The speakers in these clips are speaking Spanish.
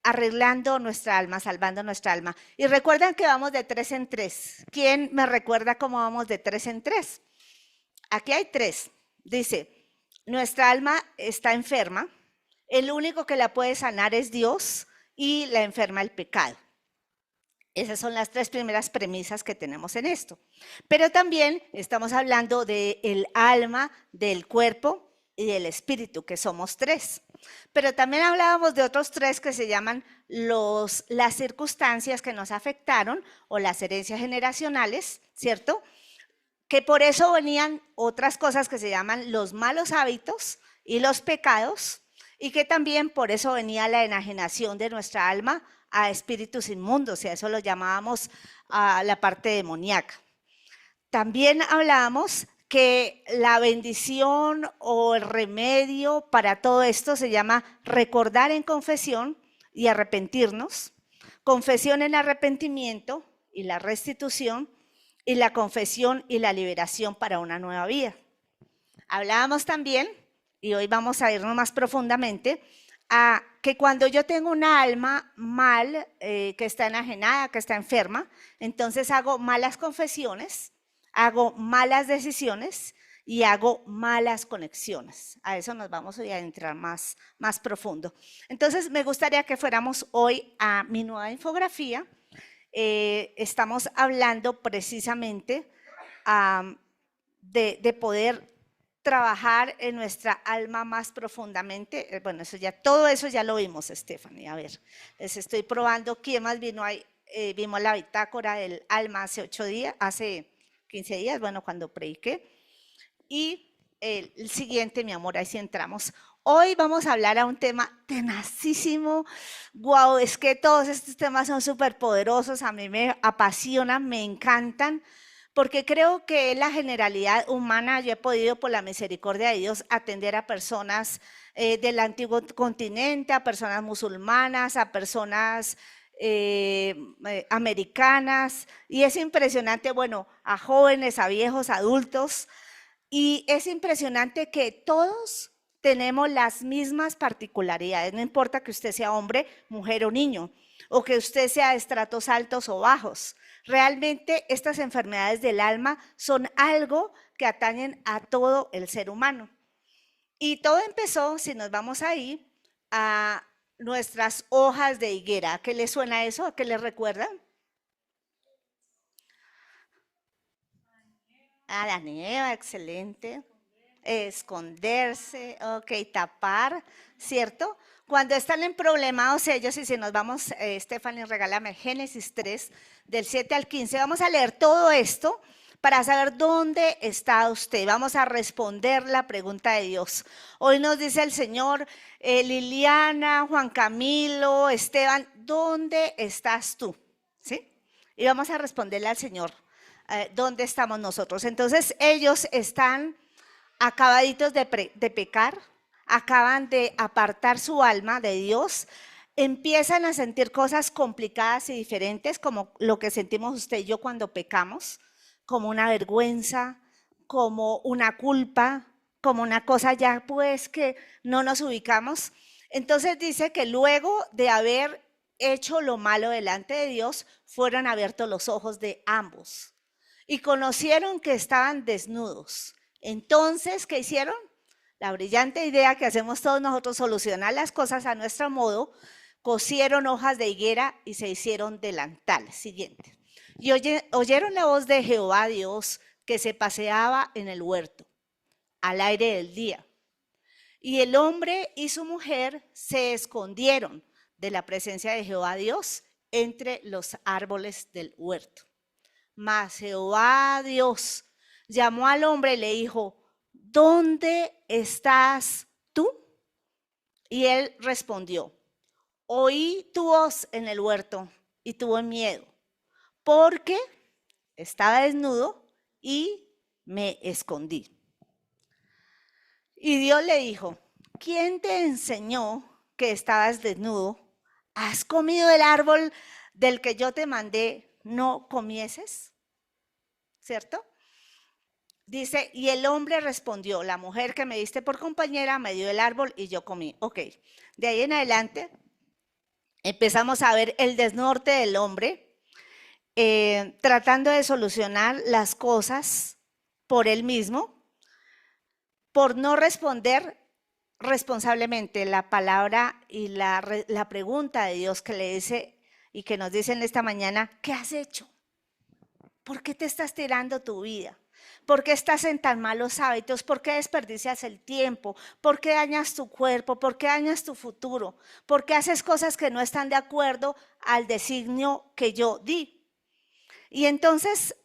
arreglando nuestra alma, salvando nuestra alma. Y recuerdan que vamos de 3 en 3. ¿Quién me recuerda cómo vamos de 3 en 3? Aquí hay 3. Dice, nuestra alma está enferma, el único que la puede sanar es Dios y la enferma el pecado. Esas son las 3 primeras premisas que tenemos en esto. Pero también estamos hablando del alma, del cuerpo y del espíritu, que somos 3. Pero también hablábamos de otros 3 que se llaman las circunstancias que nos afectaron o las herencias generacionales, ¿cierto? Que por eso venían otras cosas que se llaman los malos hábitos y los pecados, y que también por eso venía la enajenación de nuestra alma a espíritus inmundos, y a eso lo llamábamos la parte demoníaca. También hablábamos que la bendición o el remedio para todo esto se llama recordar en confesión y arrepentirnos, confesión en arrepentimiento y la restitución, y la confesión y la liberación para una nueva vida. Hablábamos también, y hoy vamos a irnos más profundamente, a que cuando yo tengo una alma mal, que está enajenada, que está enferma, entonces hago malas confesiones, hago malas decisiones y hago malas conexiones. A eso nos vamos hoy a entrar más profundo. Entonces me gustaría que fuéramos hoy a mi nueva infografía. Estamos hablando precisamente de poder trabajar en nuestra alma más profundamente. Bueno, todo eso ya lo vimos, Stephanie. A ver, les estoy probando. ¿Quién más vino ahí? Vimos la bitácora del alma hace 15 días, bueno, cuando prediqué. Y el siguiente, mi amor, ahí sí entramos. Hoy vamos a hablar a un tema tenacísimo. Wow, es que todos estos temas son súper poderosos, a mí me apasionan, me encantan, porque creo que es la generalidad humana. Yo he podido, por la misericordia de Dios, atender a personas del antiguo continente, a personas musulmanas, a personas americanas, y es impresionante, bueno, a jóvenes, a viejos, adultos, y es impresionante que todos tenemos las mismas particularidades, no importa que usted sea hombre, mujer o niño, o que usted sea de estratos altos o bajos. Realmente estas enfermedades del alma son algo que atañen a todo el ser humano. Y todo empezó, si nos vamos ahí, a nuestras hojas de higuera. ¿A qué le suena eso? ¿A qué le recuerda? A la nieva, excelente. Esconderse, ok, tapar, ¿cierto? Cuando están en problemados ellos, y si nos vamos, Stephanie, regálame Génesis 3, del 7 al 15, vamos a leer todo esto para saber dónde está usted. Vamos a responder la pregunta de Dios. Hoy nos dice el Señor, Liliana, Juan Camilo, Esteban, ¿dónde estás tú? ¿Sí? Y vamos a responderle al Señor, ¿dónde estamos nosotros? Entonces ellos están acabaditos de pecar, acaban de apartar su alma de Dios, empiezan a sentir cosas complicadas y diferentes, como lo que sentimos usted y yo cuando pecamos, como una vergüenza, como una culpa, como una cosa ya pues que no nos ubicamos. Entonces dice que luego de haber hecho lo malo delante de Dios, fueron abiertos los ojos de ambos y conocieron que estaban desnudos. Entonces, ¿qué hicieron? La brillante idea que hacemos todos nosotros, solucionar las cosas a nuestro modo, cosieron hojas de higuera y se hicieron delantales. Siguiente. Y oyeron la voz de Jehová Dios que se paseaba en el huerto, al aire del día. Y el hombre y su mujer se escondieron de la presencia de Jehová Dios entre los árboles del huerto. Mas Jehová Dios llamó al hombre y le dijo, ¿dónde estás tú? Y él respondió, oí tu voz en el huerto y tuve miedo, porque estaba desnudo y me escondí. Y Dios le dijo, ¿quién te enseñó que estabas desnudo? ¿Has comido del árbol del que yo te mandé no comieses? ¿Cierto? Dice, y el hombre respondió, la mujer que me diste por compañera me dio el árbol y yo comí. Ok, de ahí en adelante empezamos a ver el desnorte del hombre, tratando de solucionar las cosas por él mismo, por no responder responsablemente la palabra y la pregunta de Dios que le dice y que nos dice en esta mañana: ¿qué has hecho? ¿Por qué te estás tirando tu vida? ¿Por qué estás en tan malos hábitos? ¿Por qué desperdicias el tiempo? ¿Por qué dañas tu cuerpo? ¿Por qué dañas tu futuro? ¿Por qué haces cosas que no están de acuerdo al designio que yo di? Y entonces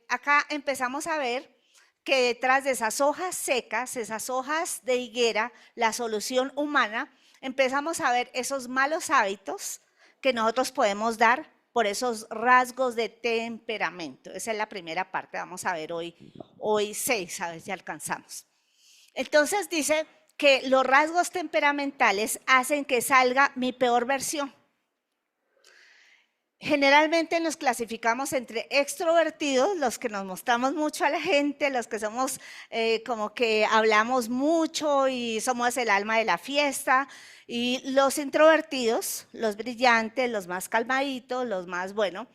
acá empezamos a ver que detrás de esas hojas secas, esas hojas de higuera, la solución humana, empezamos a ver esos malos hábitos que nosotros podemos dar por esos rasgos de temperamento. Esa es la primera parte, vamos a ver hoy 6, a ver si alcanzamos. Entonces dice que los rasgos temperamentales hacen que salga mi peor versión. Generalmente nos clasificamos entre extrovertidos, los que nos mostramos mucho a la gente, los que somos como que hablamos mucho y somos el alma de la fiesta, y los introvertidos, los brillantes, los más calmaditos, los más, bueno,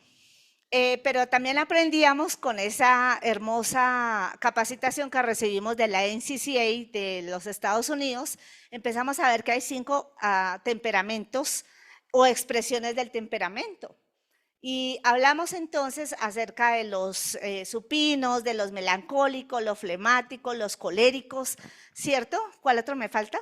pero también aprendíamos con esa hermosa capacitación que recibimos de la NCCA de los Estados Unidos, empezamos a ver que hay 5 temperamentos o expresiones del temperamento. Y hablamos entonces acerca de los supinos, de los melancólicos, los flemáticos, los coléricos, ¿cierto? ¿Cuál otro me falta?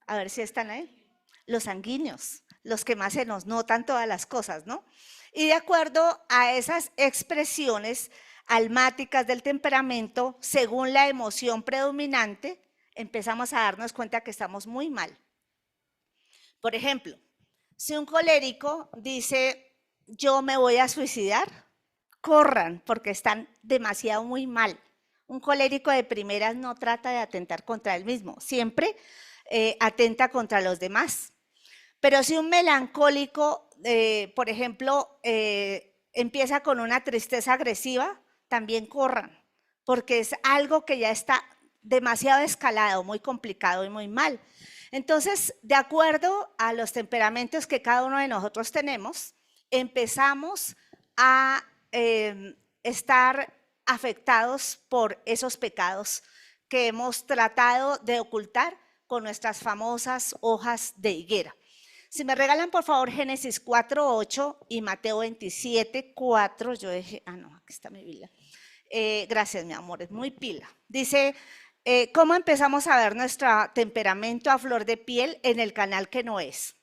A ver si están ahí. Los sanguíneos, los que más se nos notan todas las cosas, ¿no? Y de acuerdo a esas expresiones almáticas del temperamento, según la emoción predominante, empezamos a darnos cuenta que estamos muy mal. Por ejemplo, si un colérico dice: yo me voy a suicidar, corran, porque están demasiado muy mal. Un colérico de primeras no trata de atentar contra él mismo, siempre atenta contra los demás. Pero si un melancólico, por ejemplo, empieza con una tristeza agresiva, también corran, porque es algo que ya está demasiado escalado, muy complicado y muy mal. Entonces, de acuerdo a los temperamentos que cada uno de nosotros tenemos, empezamos a estar afectados por esos pecados que hemos tratado de ocultar con nuestras famosas hojas de higuera. Si me regalan, por favor, Génesis 4:8 y Mateo 27:4, yo dejé, no, aquí está mi Biblia. Gracias, mi amor, es muy pila. Dice, ¿cómo empezamos a ver nuestro temperamento a flor de piel en el canal que no es?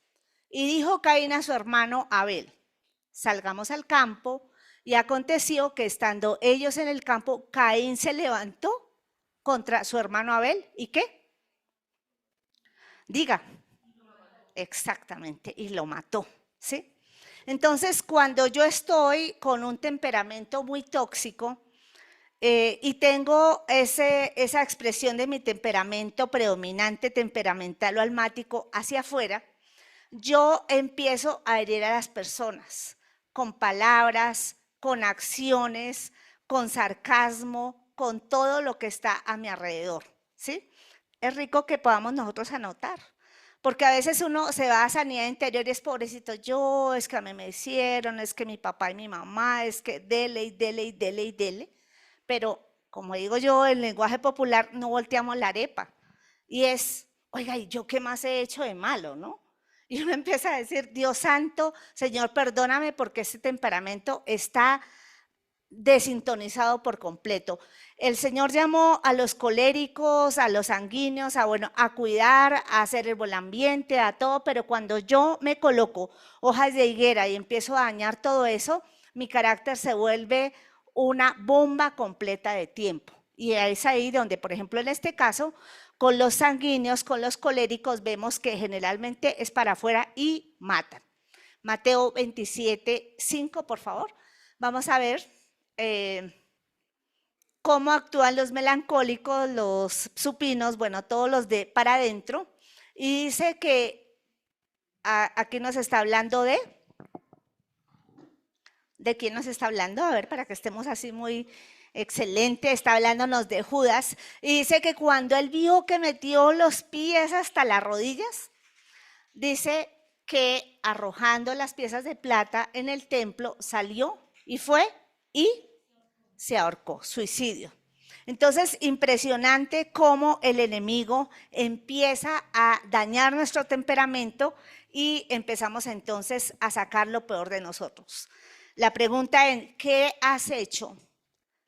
Y dijo Caín a su hermano Abel: salgamos al campo. Y aconteció que estando ellos en el campo, Caín se levantó contra su hermano Abel. ¿Y qué? Diga. Exactamente, y lo mató, ¿sí? Entonces, cuando yo estoy con un temperamento muy tóxico y tengo esa expresión de mi temperamento predominante, temperamental o almático hacia afuera, yo empiezo a herir a las personas con palabras, con acciones, con sarcasmo, con todo lo que está a mi alrededor, ¿sí? Es rico que podamos nosotros anotar, porque a veces uno se va a sanidad interior y es pobrecito yo, es que a mí me hicieron, es que mi papá y mi mamá, es que dele y dele y dele y dele, pero como digo yo, en lenguaje popular no volteamos la arepa y es, oiga, ¿y yo qué más he hecho de malo, no? Y uno empieza a decir: Dios santo, Señor, perdóname porque este temperamento está desintonizado por completo. El Señor llamó a los coléricos, a los sanguíneos, a cuidar, a hacer el buen ambiente, a todo, pero cuando yo me coloco hojas de higuera y empiezo a dañar todo eso, mi carácter se vuelve una bomba completa de tiempo. Y es ahí donde, por ejemplo, en este caso, con los sanguíneos, con los coléricos, vemos que generalmente es para afuera y matan. Mateo 27:5, por favor. Vamos a ver cómo actúan los melancólicos, los supinos, todos los de para adentro. Y dice que aquí nos está hablando ¿de quién nos está hablando? A ver, para que estemos así muy excelente, está hablándonos de Judas. Y dice que cuando él vio que metió los pies hasta las rodillas, dice que arrojando las piezas de plata en el templo salió y fue y se ahorcó, suicidio. Entonces, impresionante cómo el enemigo empieza a dañar nuestro temperamento y empezamos entonces a sacar lo peor de nosotros. La pregunta es, ¿qué has hecho?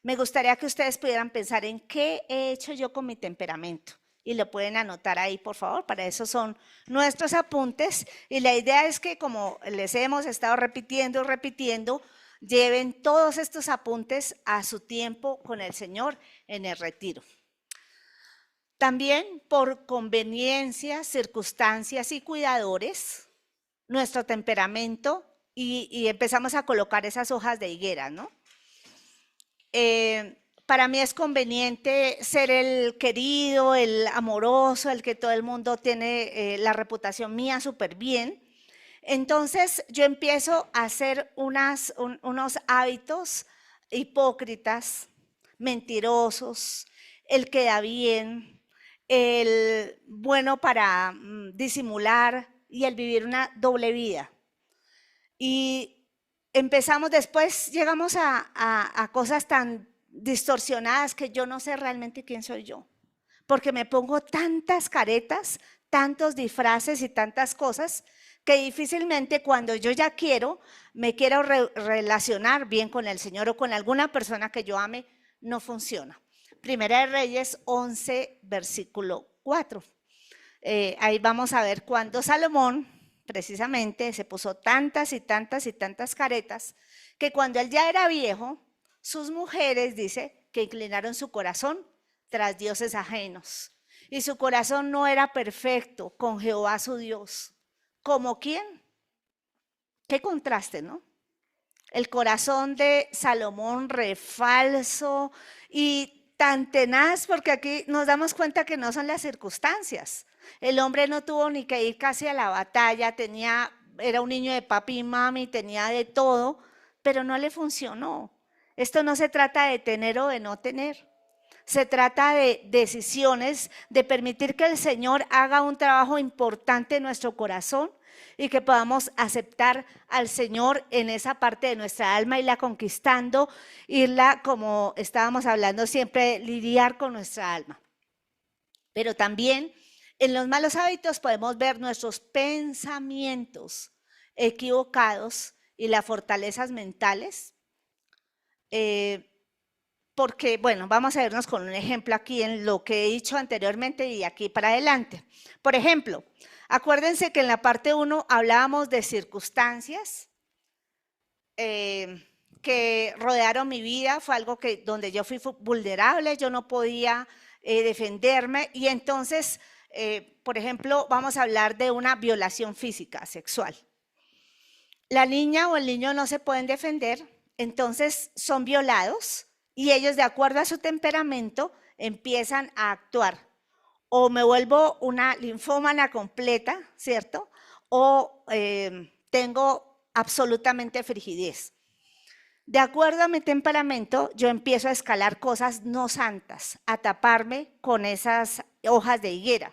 Me gustaría que ustedes pudieran pensar en qué he hecho yo con mi temperamento. Y lo pueden anotar ahí, por favor. Para eso son nuestros apuntes. Y la idea es que, como les hemos estado repitiendo, lleven todos estos apuntes a su tiempo con el Señor en el retiro. También por conveniencias, circunstancias y cuidadores, nuestro temperamento, y empezamos a colocar esas hojas de higuera, ¿no? Para mí es conveniente ser el querido, el amoroso, el que todo el mundo tiene la reputación mía súper bien. Entonces yo empiezo a hacer unos hábitos hipócritas, mentirosos, el que da bien, el bueno para disimular y el vivir una doble vida. Y empezamos después, llegamos a cosas tan distorsionadas que yo no sé realmente quién soy yo, porque me pongo tantas caretas, tantos disfraces y tantas cosas que difícilmente cuando yo ya me quiero relacionar bien con el Señor o con alguna persona que yo ame, no funciona. Primera de Reyes 11, versículo 4. Ahí vamos a ver cuando Salomón precisamente se puso tantas y tantas y tantas caretas que cuando él ya era viejo, sus mujeres, dice, que inclinaron su corazón tras dioses ajenos. Y su corazón no era perfecto con Jehová su Dios. ¿Como quién? Qué contraste, ¿no? El corazón de Salomón refalso y tan tenaz, porque aquí nos damos cuenta que no son las circunstancias. El hombre no tuvo ni que ir casi a la batalla, era un niño de papi y mami, tenía de todo, pero no le funcionó. Esto no se trata de tener o de no tener. Se trata de decisiones, de permitir que el Señor haga un trabajo importante en nuestro corazón y que podamos aceptar al Señor en esa parte de nuestra alma, irla conquistando, irla, como estábamos hablando siempre, lidiar con nuestra alma. Pero también en los malos hábitos podemos ver nuestros pensamientos equivocados y las fortalezas mentales. Porque, bueno, vamos a vernos con un ejemplo aquí en lo que he dicho anteriormente y aquí para adelante. Por ejemplo, acuérdense que en la parte 1 hablábamos de circunstancias que rodearon mi vida, fue algo donde yo fui vulnerable, yo no podía defenderme y entonces, por ejemplo, vamos a hablar de una violación física, sexual. La niña o el niño no se pueden defender, entonces son violados y ellos, de acuerdo a su temperamento, empiezan a actuar. O me vuelvo una linfómana completa, ¿cierto? O tengo absolutamente frigidez. De acuerdo a mi temperamento, yo empiezo a escalar cosas no santas, a taparme con esas hojas de higuera.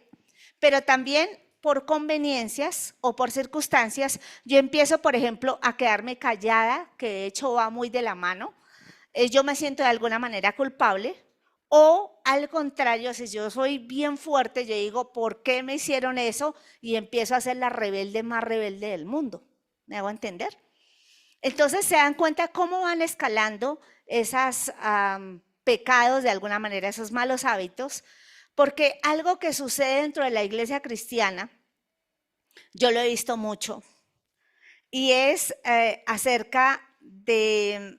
Pero también por conveniencias o por circunstancias, yo empiezo, por ejemplo, a quedarme callada, que de hecho va muy de la mano. Yo me siento de alguna manera culpable, o al contrario, si yo soy bien fuerte, yo digo, ¿por qué me hicieron eso? Y empiezo a ser la rebelde más rebelde del mundo. ¿Me hago entender? Entonces se dan cuenta cómo van escalando esos pecados, de alguna manera, esos malos hábitos, porque algo que sucede dentro de la iglesia cristiana, yo lo he visto mucho, y es acerca de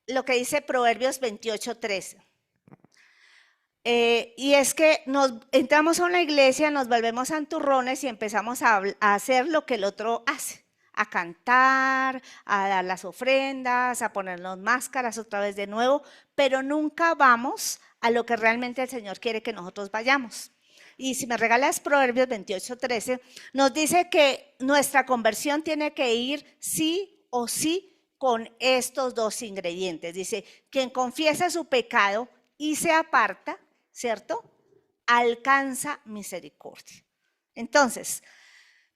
lo que dice Proverbios 28:13. Y es que entramos a una iglesia, nos volvemos santurrones y empezamos a hacer lo que el otro hace, a cantar, a dar las ofrendas, a ponernos máscaras otra vez de nuevo, pero nunca vamos a lo que realmente el Señor quiere que nosotros vayamos. Y si me regalas Proverbios 28:13, nos dice que nuestra conversión tiene que ir sí o sí con estos dos ingredientes. Dice, quien confiesa su pecado y se aparta, ¿cierto? Alcanza misericordia. Entonces,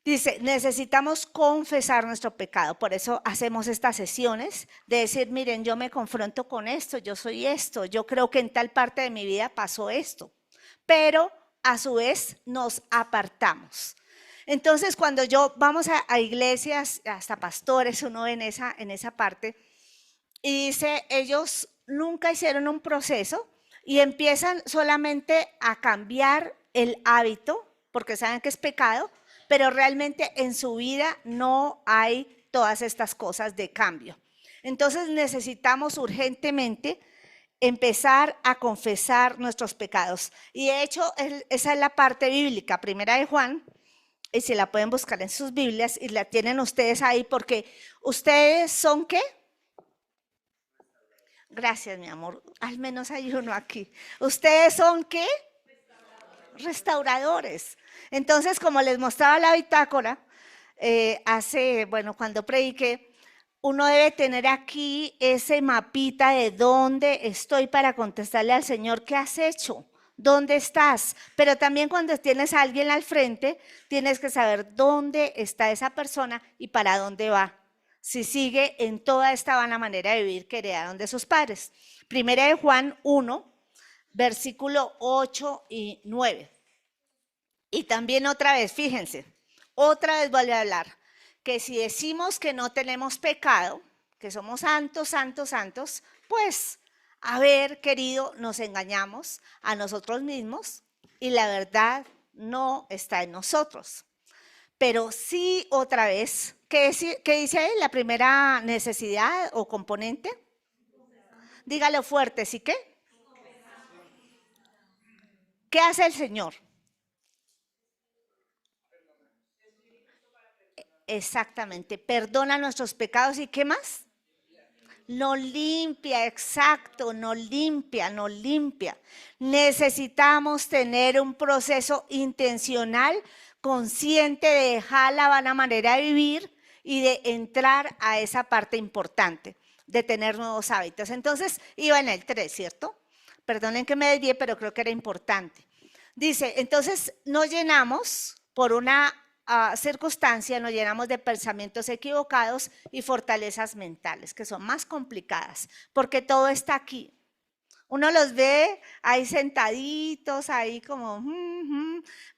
Dice, necesitamos confesar nuestro pecado, por eso hacemos estas sesiones de decir, miren, yo me confronto con esto, yo soy esto, yo creo que en tal parte de mi vida pasó esto, pero a su vez nos apartamos. Entonces, cuando vamos a iglesias, hasta pastores, uno en esa parte, y dice, ellos nunca hicieron un proceso y empiezan solamente a cambiar el hábito, porque saben que es pecado, pero realmente en su vida no hay todas estas cosas de cambio. Entonces necesitamos urgentemente empezar a confesar nuestros pecados. Y de hecho, esa es la parte bíblica, primera de Juan, y si la pueden buscar en sus Biblias y la tienen ustedes ahí, porque ustedes son ¿qué? Gracias, mi amor, al menos hay uno aquí. ¿Ustedes son qué? Restauradores. Entonces, como les mostraba la bitácora, cuando prediqué, uno debe tener aquí ese mapita de dónde estoy para contestarle al Señor, ¿qué has hecho? ¿Dónde estás? Pero también cuando tienes a alguien al frente, tienes que saber dónde está esa persona y para dónde va. Si sigue en toda esta vana manera de vivir que heredaron de sus padres. Primera de Juan 1, versículo 8 y 9. Y también otra vez, fíjense, otra vez vuelve a hablar, que si decimos que no tenemos pecado, que somos santos, santos, santos, pues, a ver, querido, nos engañamos a nosotros mismos y la verdad no está en nosotros. Pero sí, otra vez, ¿qué dice ahí? La primera necesidad o componente. Dígalo fuerte, ¿sí qué? ¿Qué hace el Señor? Exactamente, perdona nuestros pecados y ¿qué más? Nos limpia, exacto, nos limpia, nos limpia. Necesitamos tener un proceso intencional, consciente de dejar la vana manera de vivir y de entrar a esa parte importante, de tener nuevos hábitos. Entonces, iba en el 3, ¿cierto? Perdonen que me desvié, pero creo que era importante. Dice, entonces nos llenamos por una circunstancia, nos llenamos de pensamientos equivocados y fortalezas mentales, que son más complicadas, porque todo está aquí. Uno los ve ahí sentaditos, ahí como,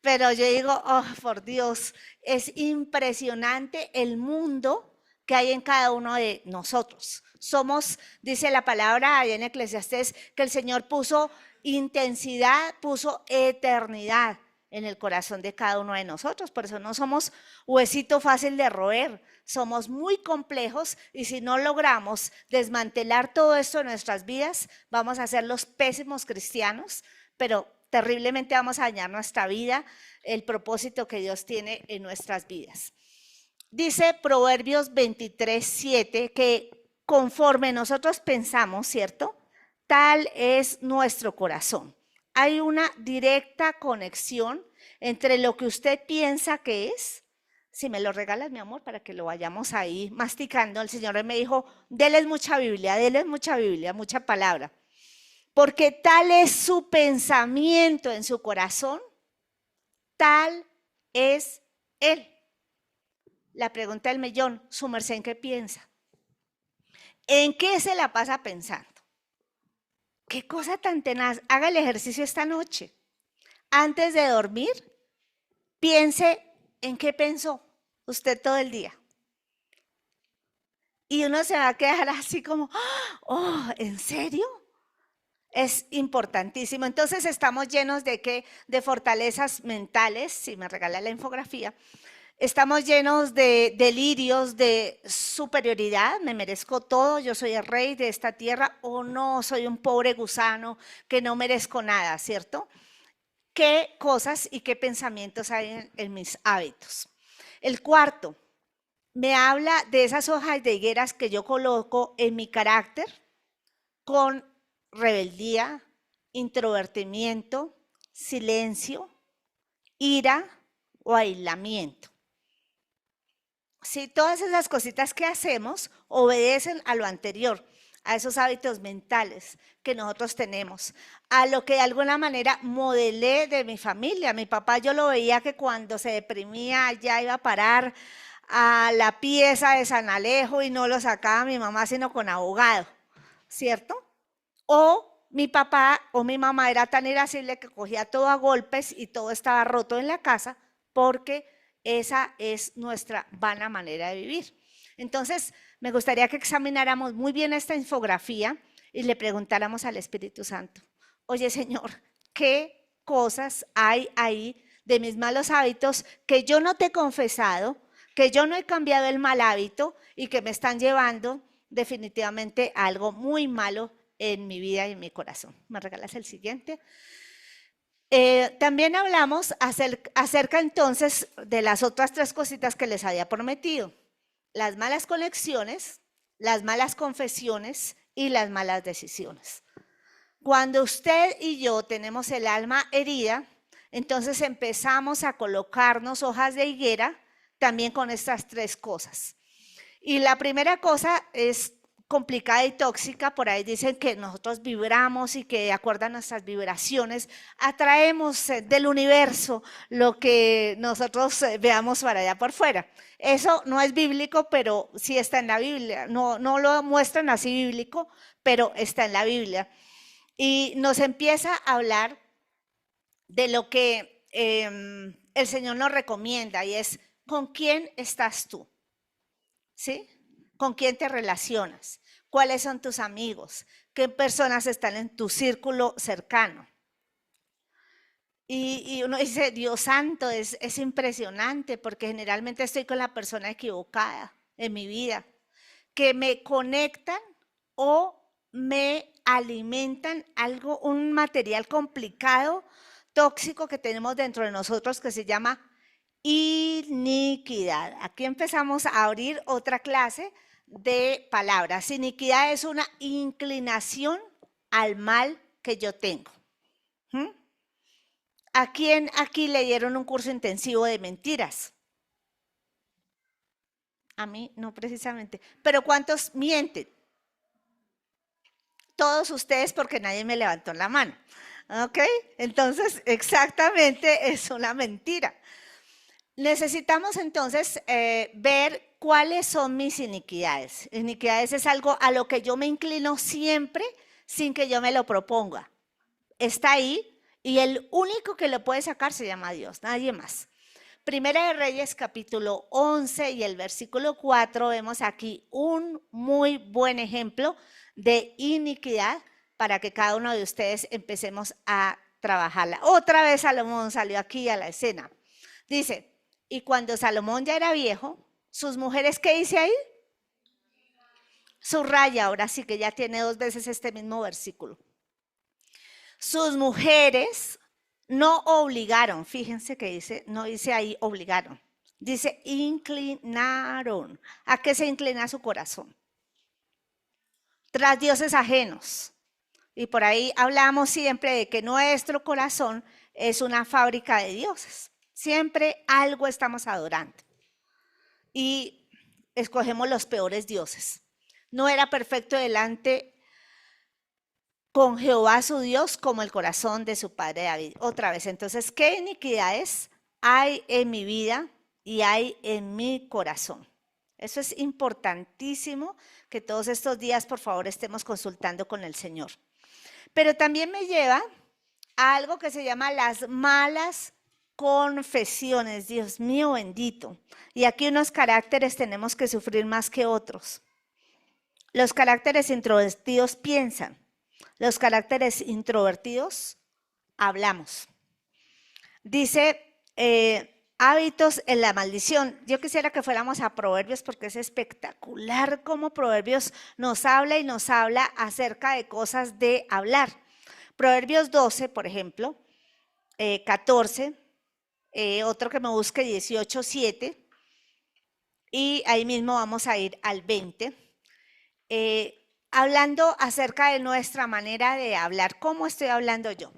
pero yo digo, oh, por Dios, es impresionante el mundo que hay en cada uno de nosotros. Somos, dice la palabra allá en Eclesiastés, que el Señor puso intensidad, puso eternidad en el corazón de cada uno de nosotros. Por eso no somos huesito fácil de roer, somos muy complejos y si no logramos desmantelar todo esto en nuestras vidas, vamos a ser los pésimos cristianos, pero terriblemente vamos a dañar nuestra vida, el propósito que Dios tiene en nuestras vidas. Dice Proverbios 23:7 que conforme nosotros pensamos, ¿cierto? Tal es nuestro corazón. Hay una directa conexión entre lo que usted piensa que es. Si me lo regalas, mi amor, para que lo vayamos ahí masticando. El Señor me dijo, déles mucha Biblia, mucha palabra. Porque tal es su pensamiento en su corazón, tal es Él. La pregunta del millón, ¿su merced en qué piensa? ¿En qué se la pasa pensando? ¿Qué cosa tan tenaz? Haga el ejercicio esta noche. Antes de dormir, piense en qué pensó usted todo el día. Y uno se va a quedar así como, oh, ¿en serio? Es importantísimo. Entonces estamos llenos de ¿qué? De fortalezas mentales, si me regala la infografía. Estamos llenos de delirios de superioridad, me merezco todo, yo soy el rey de esta tierra o no, soy un pobre gusano que no merezco nada, ¿cierto? ¿Qué cosas y qué pensamientos hay en mis hábitos? El cuarto, me habla de esas hojas de higueras que yo coloco en mi carácter con rebeldía, introvertimiento, silencio, ira o aislamiento. Si todas esas cositas que hacemos obedecen a lo anterior. a esos hábitos mentales que nosotros tenemos, a lo que de alguna manera modelé de mi familia. Mi papá yo lo veía que cuando se deprimía ya iba a parar a la pieza de San Alejo y no lo sacaba mi mamá sino con abogado, ¿cierto? O mi papá o mi mamá era tan irascible que cogía todo a golpes y todo estaba roto en la casa porque esa es nuestra vana manera de vivir. Entonces, me gustaría que examináramos muy bien esta infografía y le preguntáramos al Espíritu Santo, oye Señor, ¿qué cosas hay ahí de mis malos hábitos que yo no te he confesado, que yo no he cambiado el mal hábito y que me están llevando definitivamente a algo muy malo en mi vida y en mi corazón? ¿Me regalas el siguiente? También hablamos acerca entonces de las otras tres cositas que les había prometido. Las malas conexiones, las malas confesiones y las malas decisiones. Cuando usted y yo tenemos el alma herida, entonces empezamos a colocarnos hojas de higuera también con estas tres cosas. Y la primera cosa es complicada y tóxica. Por ahí dicen que nosotros vibramos y que de acuerdo a nuestras vibraciones atraemos del universo lo que nosotros veamos para allá por fuera. Eso no es bíblico, pero sí está en la Biblia. No lo muestran así bíblico, pero está en la Biblia. Y nos empieza a hablar de lo que el Señor nos recomienda, y es ¿con quién estás tú? ¿Sí? ¿Con quién te relacionas? ¿Cuáles son tus amigos? ¿Qué personas están en tu círculo cercano? Y uno dice, Dios santo, es impresionante porque generalmente estoy con la persona equivocada en mi vida, que me conectan o me alimentan algo, un material complicado, tóxico que tenemos dentro de nosotros que se llama iniquidad. Aquí empezamos a abrir otra clase de palabras. Iniquidad es una inclinación al mal que yo tengo. ¿A quién aquí le dieron un curso intensivo de mentiras? A mí no precisamente. ¿Pero cuántos mienten? Todos ustedes porque nadie me levantó la mano. ¿Ok? Entonces, exactamente es una mentira. Necesitamos entonces ver cuáles son mis iniquidades. Iniquidades es algo a lo que yo me inclino siempre sin que yo me lo proponga. Está ahí y el único que lo puede sacar se llama Dios, nadie más. Primera de Reyes capítulo 11 y el versículo 4 vemos aquí un muy buen ejemplo de iniquidad para que cada uno de ustedes empecemos a trabajarla. Otra vez Salomón salió aquí a la escena. Dice, y cuando Salomón ya era viejo, sus mujeres, ¿qué dice ahí? Subraya, ahora sí que ya tiene dos veces este mismo versículo. Sus mujeres no obligaron, fíjense que dice, no dice ahí obligaron, dice inclinaron. ¿A qué se inclina su corazón? Tras dioses ajenos. Y por ahí hablamos siempre de que nuestro corazón es una fábrica de dioses. Siempre algo estamos adorando. Y escogemos los peores dioses. No era perfecto delante con Jehová su Dios como el corazón de su padre David. Otra vez, entonces, ¿qué iniquidades hay en mi vida y hay en mi corazón? Eso es importantísimo que todos estos días, por favor, estemos consultando con el Señor. Pero también me lleva a algo que se llama las malas confesiones. Dios mío bendito. Y aquí unos caracteres tenemos que sufrir más que otros. Los caracteres introvertidos piensan. Los caracteres introvertidos hablamos. Dice hábitos en la maldición. Yo quisiera que fuéramos a Proverbios porque es espectacular cómo Proverbios nos habla y nos habla acerca de cosas de hablar. Proverbios 12, por ejemplo, 14, otro que me busque 18, 7, y ahí mismo vamos a ir al 20. Hablando acerca de nuestra manera de hablar. ¿Cómo estoy hablando yo?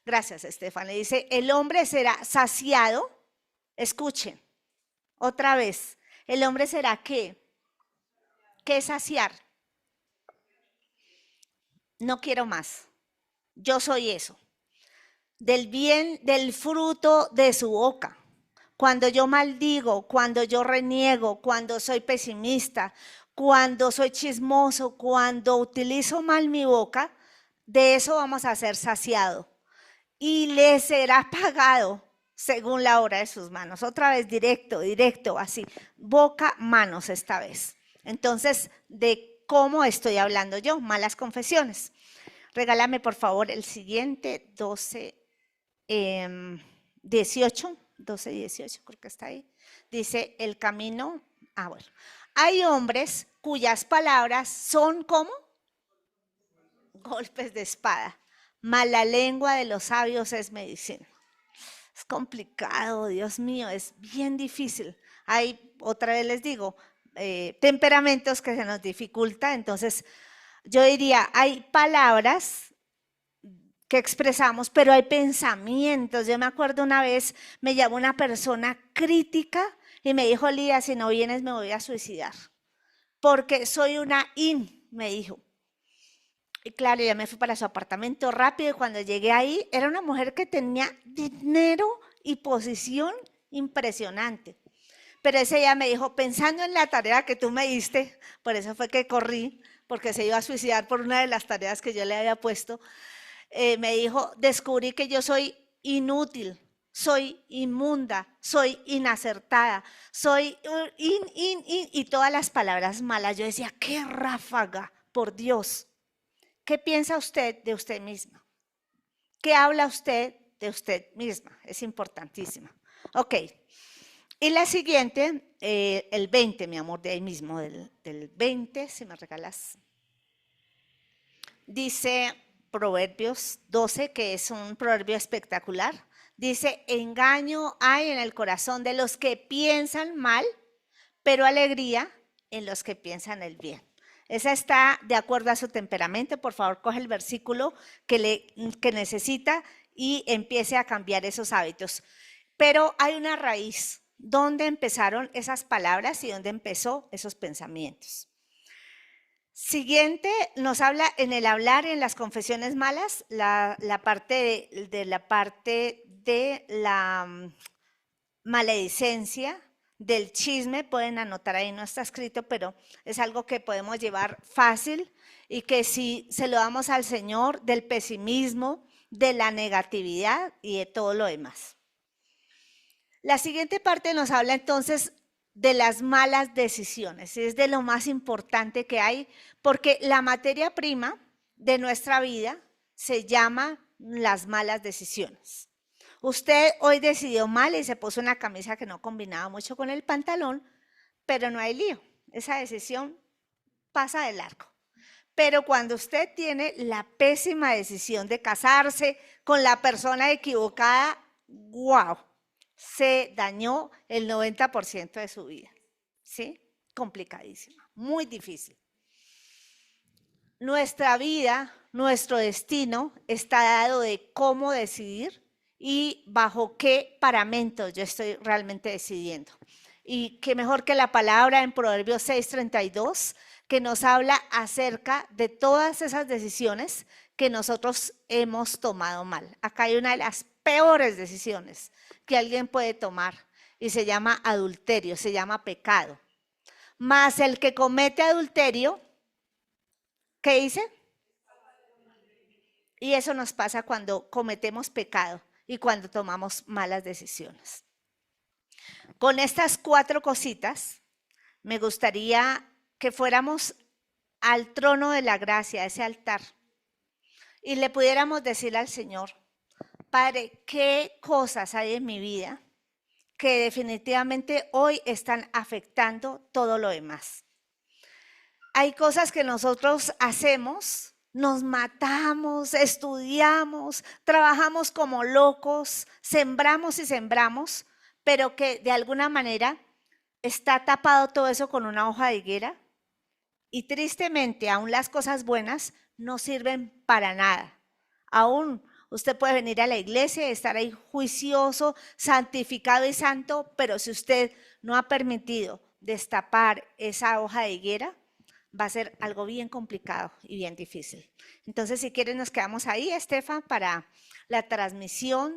Gracias, Estefan. Le dice, el hombre será saciado. Escuchen, otra vez. ¿El hombre será qué? ¿Qué es saciar? no quiero más. Yo soy eso. Del bien, del fruto de su boca. Cuando yo maldigo, cuando yo reniego, cuando soy pesimista, cuando soy chismoso, cuando utilizo mal mi boca, de eso vamos a ser saciados. Y le será pagado según la obra de sus manos. Otra vez, directo, directo, así. Boca, manos esta vez. Entonces, ¿de cómo estoy hablando yo? Malas confesiones. Regálame, por favor, el siguiente, 18, 12, 18, creo que está ahí. Dice, el camino, bueno. Hay hombres cuyas palabras son como golpes de espada, mas la lengua de los sabios es medicina. Es complicado, Dios mío, es bien difícil. Hay, otra vez les digo, temperamentos que se nos dificulta, entonces yo diría, hay palabras que expresamos, pero hay pensamientos. Yo me acuerdo una vez, me llamó una persona crítica y me dijo, Lía, si no vienes me voy a suicidar, porque soy una me dijo. Y claro, ya me fui para su apartamento rápido y cuando llegué ahí, era una mujer que tenía dinero y posición impresionante. Pero ese día me dijo, pensando en la tarea que tú me diste, por eso fue que corrí, porque se iba a suicidar por una de las tareas que yo le había puesto, me dijo, descubrí que yo soy inútil, soy inmunda, soy inacertada, soy y todas las palabras malas. Yo decía, qué ráfaga, por Dios. ¿Qué piensa usted de usted misma? ¿Qué habla usted de usted misma? Es importantísima. Ok. Y la siguiente, el 20, mi amor, de ahí mismo, del 20, si me regalas. Dice Proverbios 12, que es un proverbio espectacular. Dice, engaño hay en el corazón de los que piensan mal, pero alegría en los que piensan el bien. Esa está de acuerdo a su temperamento. Por favor, coge el versículo que necesita y empiece a cambiar esos hábitos. Pero hay una raíz. ¿Dónde empezaron esas palabras y dónde empezó esos pensamientos? Siguiente, nos habla en el hablar y en las confesiones malas, la parte de la maledicencia, del chisme, pueden anotar ahí, no está escrito, pero es algo que podemos llevar fácil y que si se lo damos al Señor, del pesimismo, de la negatividad y de todo lo demás. La siguiente parte nos habla entonces de las malas decisiones, es de lo más importante que hay, porque la materia prima de nuestra vida se llama las malas decisiones. Usted hoy decidió mal y se puso una camisa que no combinaba mucho con el pantalón, pero no hay lío. Esa decisión pasa de largo. Pero cuando usted tiene la pésima decisión de casarse con la persona equivocada, ¡wow! Se dañó el 90% de su vida. ¿Sí? Complicadísima, muy difícil. Nuestra vida, nuestro destino está dado de cómo decidir y bajo qué paramentos yo estoy realmente decidiendo. Y qué mejor que la palabra en Proverbios 6:32, que nos habla acerca de todas esas decisiones que nosotros hemos tomado mal. Acá hay una de las peores decisiones que alguien puede tomar y se llama adulterio, se llama pecado. Mas el que comete adulterio, ¿qué dice? Y eso nos pasa cuando cometemos pecado y cuando tomamos malas decisiones. Con estas 4 cositas, me gustaría que fuéramos al trono de la gracia, a ese altar, y le pudiéramos decir al Señor, Padre, ¿qué cosas hay en mi vida que definitivamente hoy están afectando todo lo demás? Hay cosas que nosotros hacemos, nos matamos, estudiamos, trabajamos como locos, sembramos y sembramos, pero que de alguna manera está tapado todo eso con una hoja de higuera. Y tristemente, aún las cosas buenas no sirven para nada. Aún usted puede venir a la iglesia y estar ahí juicioso, santificado y santo, pero si usted no ha permitido destapar esa hoja de higuera, va a ser algo bien complicado y bien difícil. Entonces, si quieres, nos quedamos ahí, Estefa, para la transmisión